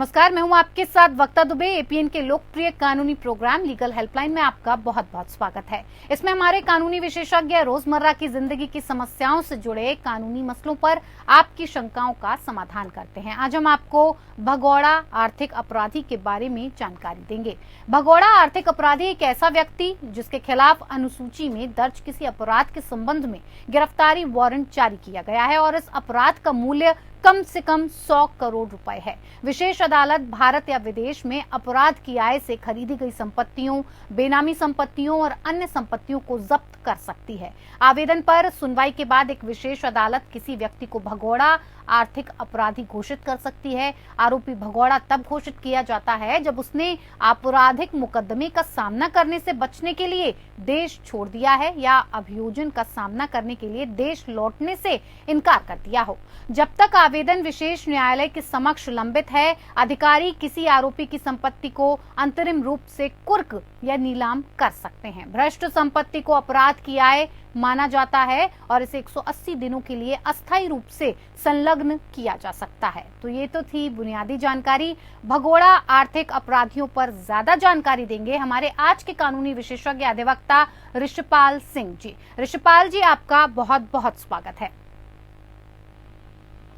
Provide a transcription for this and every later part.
नमस्कार, मैं हूं आपके साथ वक्ता दुबे। एपीएन के लोकप्रिय कानूनी प्रोग्राम लीगल हेल्पलाइन में आपका बहुत बहुत स्वागत है। इसमें हमारे कानूनी विशेषज्ञ रोजमर्रा की जिंदगी की समस्याओं से जुड़े कानूनी मसलों पर आपकी शंकाओं का समाधान करते हैं। आज हम आपको भगोड़ा आर्थिक अपराधी के बारे में जानकारी देंगे। भगोड़ा आर्थिक अपराधी एक ऐसा व्यक्ति जिसके खिलाफ अनुसूची में दर्ज किसी अपराध के संबंध में गिरफ्तारी वारंट जारी किया गया है और इस अपराध का मूल्य कम से कम 100 करोड़ रुपए है। विशेष अदालत भारत या विदेश में अपराध की आय से खरीदी गई संपत्तियों, बेनामी संपत्तियों और अन्य संपत्तियों को जब्त कर सकती है। आवेदन पर सुनवाई के बाद एक विशेष अदालत किसी व्यक्ति को भगोड़ा आर्थिक अपराधी घोषित कर सकती है। आरोपी भगोड़ा तब घोषित किया जाता है जब उसने आपराधिक मुकदमे का सामना करने से बचने के लिए देश छोड़ दिया है या अभियोजन का सामना करने के लिए देश लौटने से इनकार कर दिया हो। जब तक आवेदन विशेष न्यायालय के समक्ष लंबित है, अधिकारी किसी आरोपी की संपत्ति को अंतरिम रूप से कुर्क या नीलाम कर सकते हैं। भ्रष्ट संपत्ति को अपराध की आय माना जाता है और इसे 180 दिनों के लिए अस्थायी रूप से संलग्न किया जा सकता है। तो ये तो थी बुनियादी जानकारी। भगोड़ा आर्थिक अपराधियों पर ज्यादा जानकारी देंगे हमारे आज के कानूनी विशेषज्ञ अधिवक्ता ऋषिपाल सिंह जी। ऋषिपाल जी, आपका बहुत बहुत स्वागत है।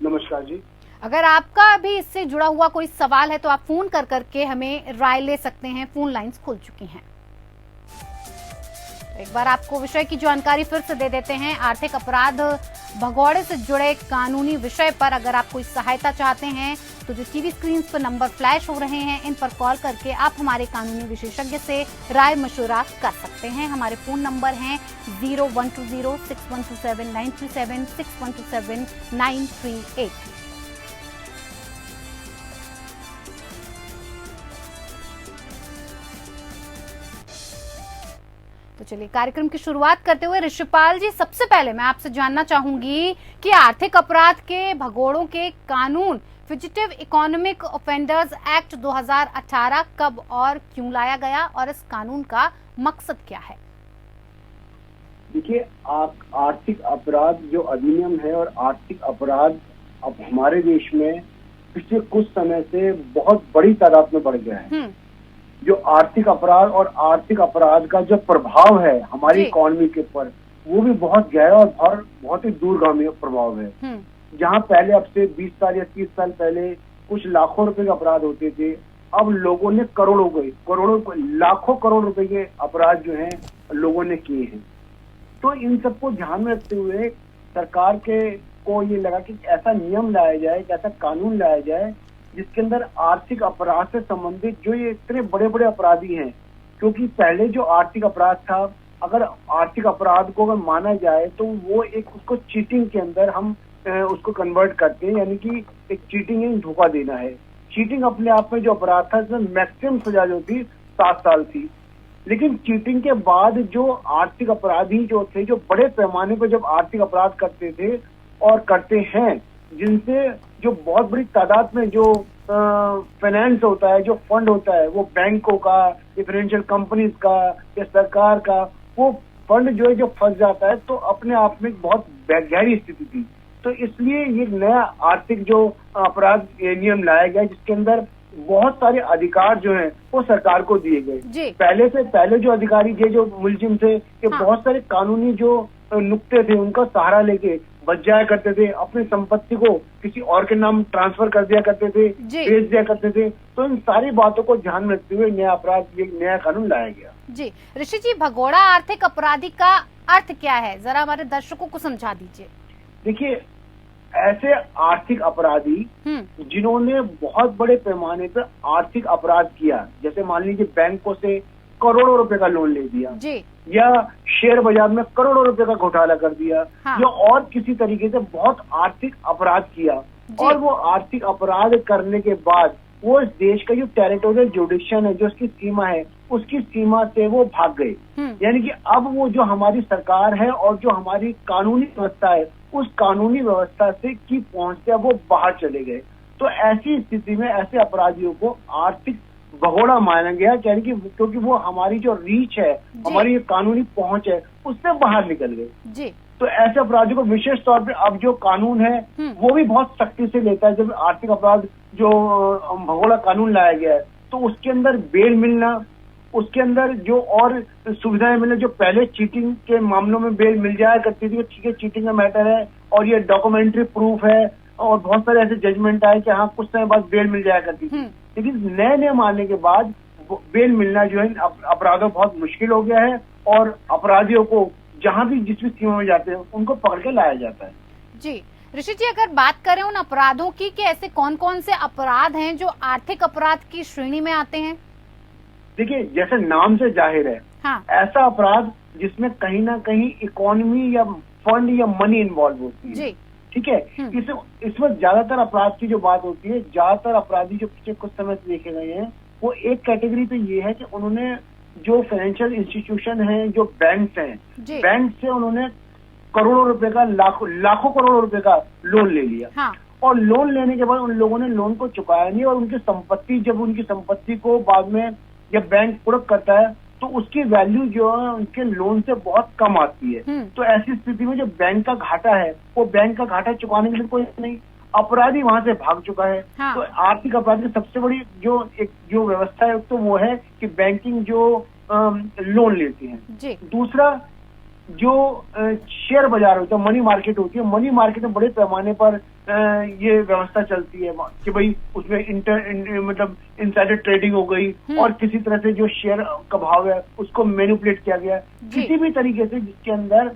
नमस्कार जी। अगर आपका भी इससे जुड़ा हुआ कोई सवाल है तो आप फोन कर करके हमें राय ले सकते हैं। फोन लाइंस खुल चुकी हैं। एक बार आपको विषय की जानकारी फिर से दे देते हैं। आर्थिक अपराध भगोड़े से जुड़े कानूनी विषय पर अगर आप कोई सहायता चाहते हैं तो जो टीवी स्क्रीन पर नंबर फ्लैश हो रहे हैं, इन पर कॉल करके आप हमारे कानूनी विशेषज्ञ से राय मशवरा कर सकते हैं। हमारे फोन नंबर हैं 0120-6127-937, 6127-938। तो चलिए कार्यक्रम की शुरुआत करते हुए ऋषिपाल जी, सबसे पहले मैं आपसे जानना चाहूंगी कि आर्थिक अपराध के भगोड़ों के कानून फ्यूजिटिव इकोनॉमिक ऑफेंडर्स एक्ट 2018 कब और क्यों लाया गया और इस कानून का मकसद क्या है? देखिए, आर्थिक अपराध जो अधिनियम है और आर्थिक अपराध अब हमारे देश में पिछले कुछ समय से बहुत बड़ी तादाद में बढ़ गया है। जो आर्थिक अपराध और आर्थिक अपराध का जो प्रभाव है हमारी इकोनॉमी के ऊपर, वो भी बहुत गहरा और बहुत ही दूरगामी प्रभाव है। जहाँ पहले अब से 20 साल या 30 साल पहले कुछ लाखों रुपए के अपराध होते थे, अब लोगों ने लाखों करोड़ रुपए के अपराध जो हैं लोगों ने किए हैं। तो इन सबको ध्यान में रखते हुए सरकार को ये लगा कि ऐसा नियम लाया जाए, एक ऐसा कानून लाया जाए जिसके अंदर आर्थिक अपराध से संबंधित जो ये इतने बड़े बड़े अपराधी हैं, क्योंकि पहले जो आर्थिक अपराध था, अगर आर्थिक अपराध को अगर माना जाए तो वो उसको चीटिंग के अंदर हम उसको कन्वर्ट करते हैं, यानी कि एक चीटिंग है, धोखा देना है। चीटिंग अपने आप में जो अपराध था इसमें मैक्सिमम सजा जो थी 7 साल थी। लेकिन चीटिंग के बाद जो आर्थिक अपराधी जो थे, जो बड़े पैमाने पर जब आर्थिक अपराध करते थे और करते हैं, जिनसे जो बहुत बड़ी तादाद में जो फाइनेंस होता है, जो फंड होता है, वो बैंकों का, फाइनेंशियल कंपनीज का या सरकार का, वो फंड जो है जो फंस जाता है, तो अपने आप में बहुत गहरी स्थिति थी। तो इसलिए ये नया आर्थिक जो अपराध नियम लाया गया जिसके अंदर बहुत सारे अधिकार जो हैं वो सरकार को दिए गए। पहले जो अधिकारी थे, जो मुलजिम थे, ये बहुत सारे कानूनी जो नुक्ते थे उनका सहारा लेके बच जाया करते थे, अपनी संपत्ति को किसी और के नाम ट्रांसफर कर दिया करते थे, बेच दिया करते थे। तो इन सारी बातों को ध्यान में रखते हुए नया कानून लाया गया। जी ऋषि जी, भगोड़ा आर्थिक अपराधी का अर्थ क्या है, जरा हमारे दर्शकों को समझा दीजिए। देखिए, ऐसे आर्थिक अपराधी जिन्होंने बहुत बड़े पैमाने पर आर्थिक अपराध किया, जैसे मान लीजिए बैंकों से करोड़ों रुपए का लोन ले दिया या शेयर बाजार में करोड़ों रुपए का घोटाला कर दिया, या और किसी तरीके से बहुत आर्थिक अपराध किया, और वो आर्थिक अपराध करने के बाद वो इस देश का जो टेरिटोरियल जुडिक्शन है, जो उसकी सीमा है, उसकी सीमा से वो भाग गए। यानी कि अब वो जो हमारी सरकार है और जो हमारी कानूनी व्यवस्था है, उस कानूनी व्यवस्था से की पहुंच से वो बाहर चले गए। तो ऐसी स्थिति में ऐसे अपराधियों को आर्थिक भगोड़ा माना गया, यानी कि क्योंकि वो हमारी जो रीच है, हमारी कानूनी पहुंच है, उससे बाहर निकल गए जी। तो ऐसे अपराधियों को विशेष तौर पे अब जो कानून है वो भी बहुत सख्ती से लेता है। जब आर्थिक अपराध जो भगोड़ा कानून लाया गया है तो उसके अंदर बेल मिलना, उसके अंदर जो और सुविधाएं मिलना, जो पहले चीटिंग के मामलों में बेल मिल जाया करती थी, ठीक है चीटिंग का मैटर है और ये डॉक्यूमेंट्री प्रूफ है, और बहुत सारे ऐसे जजमेंट आए कि हाँ कुछ समय बाद बेल मिल जाया करती थी, लेकिन नए नियम आने के बाद बेल मिलना जो है अपराधों बहुत मुश्किल हो गया है, और अपराधियों को जहां भी जिस भी सीमा में जाते हैं उनको पकड़ के लाया जाता है जी। ऋषि जी, अगर बात करें उन अपराधों की कि ऐसे कौन कौन से अपराध हैं जो आर्थिक अपराध की श्रेणी में आते हैं? देखिए, जैसे नाम से जाहिर है, हाँ। ऐसा अपराध जिसमें कहीं ना कहीं इकोनॉमी या फंड या मनी इन्वॉल्व होती है जी। ठीक है, इसमें ज्यादातर अपराध की जो बात होती है, ज्यादातर अपराधी जो पिछले कुछ समय से देखे गए हैं वो एक कैटेगरी पे ये है कि उन्होंने जो फाइनेंशियल इंस्टीट्यूशन है, जो बैंक हैं, बैंक से उन्होंने करोड़ों रुपए का, लाखों करोड़ों रुपए का लोन ले लिया, हाँ। और लोन लेने के बाद उन लोगों ने लोन को चुकाया नहीं, और उनकी संपत्ति, जब उनकी संपत्ति को बाद में जब बैंक कुर्क करता है तो उसकी वैल्यू जो है उनके लोन से बहुत कम आती है। तो ऐसी स्थिति में जो बैंक का घाटा है वो बैंक का घाटा चुकाने के लिए कोई नहीं, अपराधी वहां से भाग चुका है, हाँ। तो आर्थिक अपराध की सबसे बड़ी जो व्यवस्था है तो वो है कि बैंकिंग जो लोन लेती है। दूसरा जो शेयर बाजार होता है, मनी मार्केट होती है, मनी मार्केट में बड़े पैमाने पर ये व्यवस्था चलती है कि भाई उसमें मतलब इनसाइडर ट्रेडिंग हो गई, और किसी तरह से जो शेयर का भाव है उसको मैनिपुलेट किया गया किसी भी तरीके से, जिसके अंदर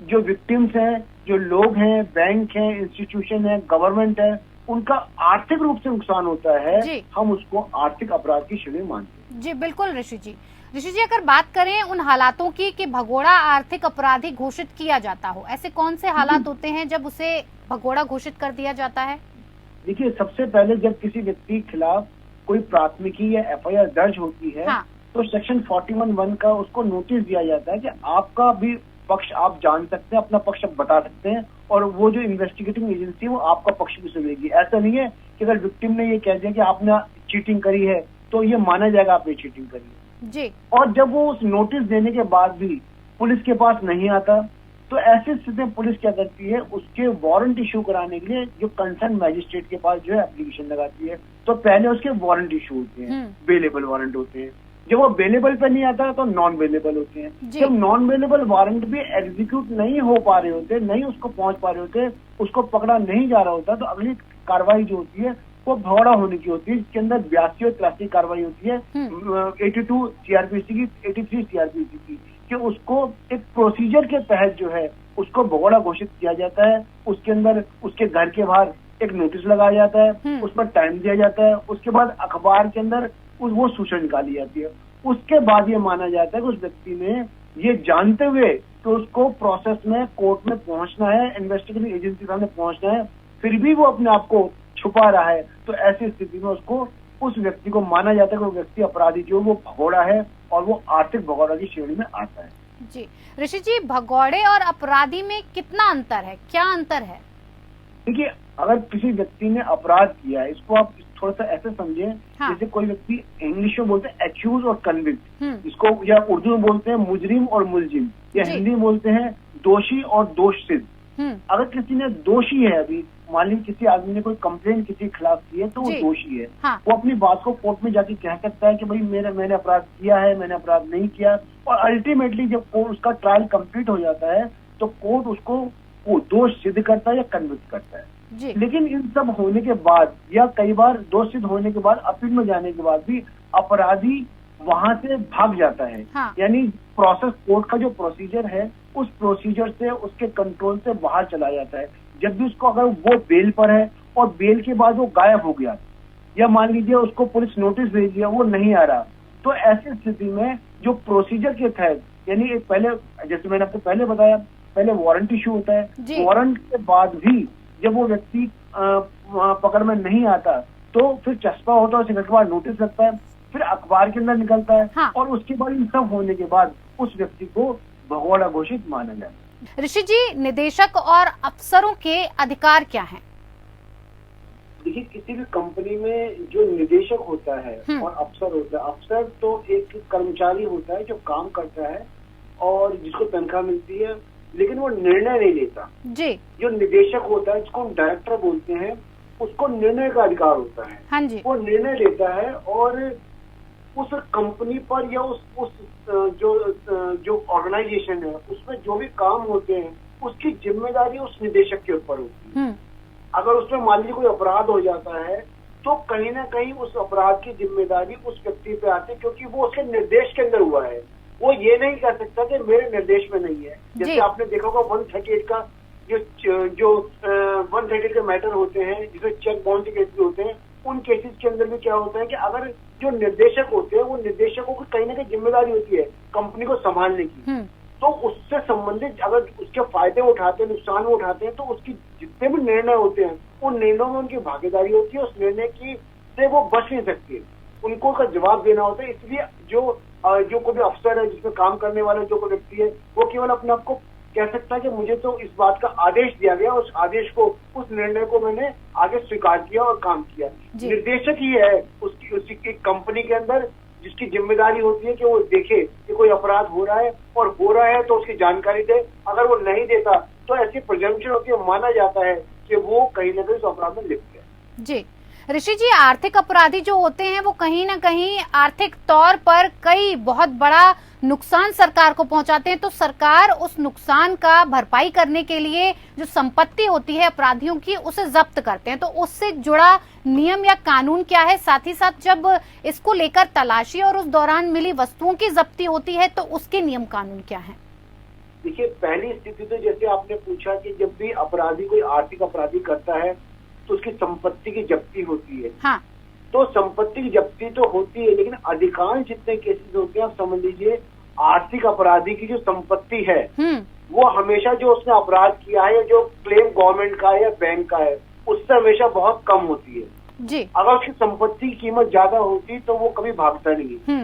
जो विक्टिम्स हैं, जो लोग हैं, बैंक हैं, इंस्टीट्यूशन है, गवर्नमेंट है, उनका आर्थिक रूप से नुकसान होता है, हम उसको आर्थिक अपराध की श्रेणी मानते हैं जी। बिल्कुल ऋषि जी। ऋषि जी, अगर बात करें उन हालातों की कि भगोड़ा आर्थिक अपराधी घोषित किया जाता हो, ऐसे कौन से हालात होते हैं जब उसे भगोड़ा घोषित कर दिया जाता है? देखिए, सबसे पहले जब किसी व्यक्ति के खिलाफ कोई प्राथमिकी या एफआईआर दर्ज होती है, हाँ। तो सेक्शन 41(1) का उसको नोटिस दिया जाता है कि आपका भी पक्ष आप जान सकते हैं, अपना पक्ष आप बता सकते हैं, और वो जो इन्वेस्टिगेटिंग एजेंसी है वो आपका पक्ष भी सुनेगी। ऐसा नहीं है कि अगर विक्टिम ने ये कह दिया कि आपने चीटिंग करी है तो ये माना जाएगा आपने चीटिंग करी है जी। और जब वो उस नोटिस देने के बाद भी पुलिस के पास नहीं आता तो ऐसी स्थिति में पुलिस क्या करती है, उसके वारंट इशू कराने के लिए जो कंसर्न मैजिस्ट्रेट के पास जो है एप्लीकेशन लगाती है। तो पहले उसके वारंट इशू होते हैं, बेलेबल वारंट होते हैं, जब वो बेलेबल पे नहीं आता तो नॉन बेलेबल होते हैं। जब नॉन बेलेबल वारंट भी एग्जीक्यूट नहीं हो पा रहे होते, नहीं उसको पहुंच पा रहे होते, उसको पकड़ा नहीं जा रहा होता, तो अगली कार्रवाई जो होती है वो भगोड़ा होने की होती है, जिसके अंदर 82 और 83 कार्रवाई होती है, 82 सीआरपीसी की, 83 सीआरपीसी की, कि उसको एक प्रोसीजर के तहत जो है उसको भगोड़ा घोषित किया जाता है। उसके अंदर उसके घर के बाहर एक नोटिस लगाया जाता है, उस पर टाइम दिया जाता है, उसके बाद अखबार के अंदर वो सूचना निकाली जाती है। उसके बाद ये माना जाता है कि उस व्यक्ति ने ये जानते हुए कि उसको प्रोसेस में कोर्ट में पहुंचना है, इन्वेस्टिगेटिंग एजेंसी के सामने पहुंचना है, फिर भी वो अपने आप को छुपा रहा है, तो ऐसी स्थिति में उसको, उस व्यक्ति को माना जाता है कि वो व्यक्ति अपराधी जो वो भगोड़ा है और वो आर्थिक भगोड़ा की श्रेणी में आता है जी। ऋषि जी, भगोड़े और अपराधी में कितना अंतर है, क्या अंतर है? देखिए, अगर किसी व्यक्ति ने अपराध किया है, इसको आप थोड़ा सा ऐसे समझे, हाँ। जैसे कोई व्यक्ति इंग्लिश में बोलते हैं एक्यूज और कन्विक्ट, इसको या उर्दू में बोलते हैं मुजरिम और मुलजिम, या हिंदी में बोलते हैं दोषी और दोषसिद्ध। अगर किसी ने दोषी है, अभी मान लीजिए किसी आदमी ने कोई कंप्लेंट किसी के खिलाफ की है तो वो दोषी है, हाँ। वो अपनी बात को कोर्ट में जाके कह सकता है कि भाई मैंने अपराध किया है, मैंने अपराध नहीं किया, और अल्टीमेटली जब कोर्ट उसका ट्रायल कंप्लीट हो जाता है तो कोर्ट उसको वो दोष सिद्ध करता है या कन्विक्ट करता है जी। लेकिन इन सब होने के बाद या कई बार दोष सिद्ध होने के बाद अपील में जाने के बाद भी अपराधी वहां से भाग जाता है, हाँ। यानी प्रोसेस, कोर्ट का जो प्रोसीजर है उस प्रोसीजर से, उसके कंट्रोल से बाहर चला जाता है। जब भी उसको, अगर वो बेल पर है और बेल के बाद वो गायब हो गया, या मान लीजिए उसको पुलिस नोटिस भेज दिया, वो नहीं आ रहा, तो ऐसी स्थिति में जो प्रोसीजर के तहत, यानी एक पहले, जैसे मैंने आपको पहले बताया, पहले वारंट इशू होता है, वारंट के बाद भी जब वो व्यक्ति पकड़ में नहीं आता तो फिर चस्पा होता है, उसके बाद नोटिस लगता है, फिर अखबार के अंदर निकलता है, हाँ। और उसके बाद इन सब होने के बाद उस व्यक्ति को भगोड़ा घोषित माना जाता है। ऋषि जी, निदेशक और अफसरों के अधिकार क्या हैं? देखिए, किसी भी कंपनी में जो निदेशक होता है और अफसर होता है, अफसर तो एक कर्मचारी होता है जो काम करता है और जिसको तनख्वाह मिलती है, लेकिन वो निर्णय नहीं लेता जी। जो निदेशक होता है, जिसको हम डायरेक्टर बोलते हैं, उसको निर्णय का अधिकार होता है। हाँ जी। वो निर्णय लेता है और उस कंपनी पर या उस जो ऑर्गेनाइजेशन है उसमें जो भी काम होते हैं उसकी जिम्मेदारी उस निदेशक के ऊपर होती है। अगर उसमें मान लीजिए कोई अपराध हो जाता है तो कहीं ना कहीं उस अपराध की जिम्मेदारी उस व्यक्ति पे आती है, क्योंकि वो उसके निर्देश के अंदर हुआ है। वो ये नहीं कह सकता कि मेरे निर्देश में नहीं है। जैसे आपने देखा होगा 138 का जो 138 के मैटर होते हैं जिसमें चेक बाउंस के केसेस होते हैं, उन केसेस के अंदर भी क्या होता है कि अगर जो निर्देशक होते हैं वो निर्देशकों की कहीं ना कहीं जिम्मेदारी होती है कंपनी को संभालने की, तो उससे संबंधित अगर उसके फायदे उठाते हैं, नुकसान उठाते हैं, तो उसकी जितने भी निर्णय होते हैं उन निर्णयों में उनकी भागीदारी होती है। उस निर्णय की से वो बच नहीं सकते, उनको का जवाब देना होता है। इसलिए जो कोई भी अफसर है, जिसमें काम करने वाला जो कोई व्यक्ति है, वो केवल अपने आप को कह सकता है कि मुझे तो इस बात का आदेश दिया गया, उस आदेश को, उस निर्णय को मैंने आगे स्वीकार किया और काम किया। निर्देशक ही है उसकी कंपनी के अंदर जिसकी जिम्मेदारी होती है कि वो देखे कि कोई अपराध हो रहा है और हो रहा है तो उसकी जानकारी दे। अगर वो नहीं देता तो ऐसी प्रिजम्पशन होती है, माना जाता है कि वो कहीं ना कहीं उस अपराध में लिप्त है। जी ऋषि जी, आर्थिक अपराधी जो होते हैं वो कहीं ना कहीं आर्थिक तौर पर कई बहुत बड़ा नुकसान सरकार को पहुंचाते हैं, तो सरकार उस नुकसान का भरपाई करने के लिए जो संपत्ति होती है अपराधियों की उसे जब्त करते हैं। तो उससे जुड़ा नियम या कानून क्या है? साथ ही साथ जब इसको लेकर तलाशी और उस दौरान मिली वस्तुओं की जब्ती होती है तो उसके नियम कानून क्या है? देखिए, पहली स्थिति तो जैसे आपने पूछा कि जब भी अपराधी कोई आर्थिक अपराधी करता है तो उसकी संपत्ति की जब्ती होती है। हाँ। तो संपत्ति की जब्ती तो होती है, लेकिन अधिकांश जितने केसेस होते हैं आप समझ लीजिए आर्थिक अपराधी की जो संपत्ति है वो हमेशा जो उसने अपराध किया है, जो क्लेम गवर्नमेंट का है या बैंक का है, उससे हमेशा बहुत कम होती है जी। अगर उसकी संपत्ति की कीमत ज्यादा होती तो वो कभी भागता नहीं।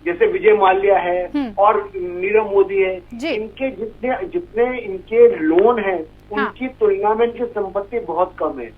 जैसे विजय माल्या है और नीरव मोदी है, इनके जितने इनके लोन है उनकी तुलना में इनकी संपत्ति बहुत कम है।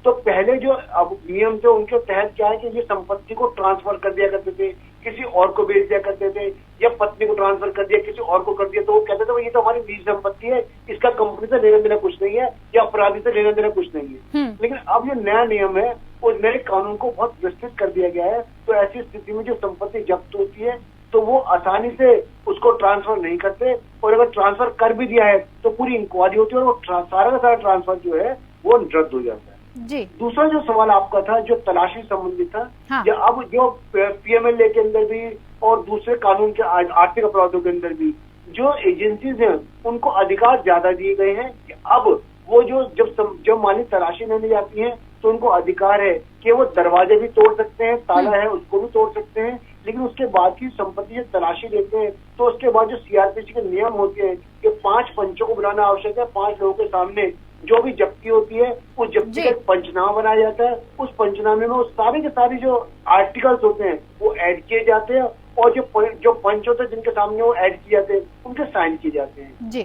तो पहले जो अब नियम थे उनके तहत क्या है कि ये संपत्ति को ट्रांसफर कर दिया करते थे, किसी और को बेच दिया करते थे, या पत्नी को ट्रांसफर कर दिया, किसी और को कर दिया, तो वो कहते थे ये तो हमारी निजी संपत्ति है, इसका कंपनी से लेना देना कुछ नहीं है या अपराधी से लेना देना कुछ नहीं है। लेकिन अब जो नया नियम है उस नए कानून को बहुत विस्तृत कर दिया गया है। तो ऐसी स्थिति में जो संपत्ति जब्त होती है तो वो आसानी से उसको ट्रांसफर नहीं करते, और अगर ट्रांसफर कर भी दिया है तो पूरी इंक्वायरी होती है और वो सारा का सारा ट्रांसफर जो है वो रद्द हो जाता है। जी। दूसरा जो सवाल आपका था जो तलाशी संबंधित था, हाँ। या अब जो पीएमएलए के अंदर भी और दूसरे कानून के आर्थिक अपराधों के अंदर भी जो एजेंसीज हैं उनको अधिकार ज्यादा दिए गए हैं कि अब वो जो जब मालिक तलाशी लेने जाती हैं तो उनको अधिकार है कि वो दरवाजे भी तोड़ सकते हैं, ताला है उसको भी तोड़ सकते हैं, लेकिन उसके बाद की संपत्ति जब तलाशी लेते हैं तो उसके बाद जो सीआरपीसी के नियम होते हैं कि 5 पंचों को बुलाना आवश्यक है। 5 लोगों के सामने जो भी जब्ती होती है उस जब्ती का पंचनामा बनाया जाता है। उस पंचनामे में वो सारे के सारे जो आर्टिकल्स होते हैं वो ऐड किए जाते हैं, और जो पंच होते हैं जिनके सामने वो ऐड किए जाते हैं उनके साइन किए जाते हैं जी।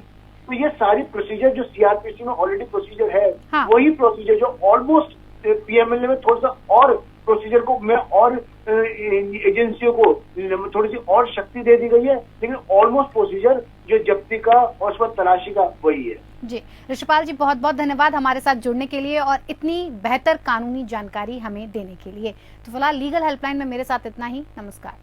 तो ये सारी प्रोसीजर जो सीआरपीसी में ऑलरेडी प्रोसीजर है, हाँ। वही प्रोसीजर जो ऑलमोस्ट पीएमएलए में थोड़ा सा और प्रोसीजर को में और एजेंसियों को थोड़ी सी और शक्ति दे दी गई है, लेकिन ऑलमोस्ट प्रोसीजर जो जब्ती का और उस पर तलाशी का वही है। जी ऋषिपाल जी, बहुत बहुत धन्यवाद हमारे साथ जुड़ने के लिए और इतनी बेहतर कानूनी जानकारी हमें देने के लिए। तो फिलहाल लीगल हेल्पलाइन में मेरे साथ इतना ही। नमस्कार।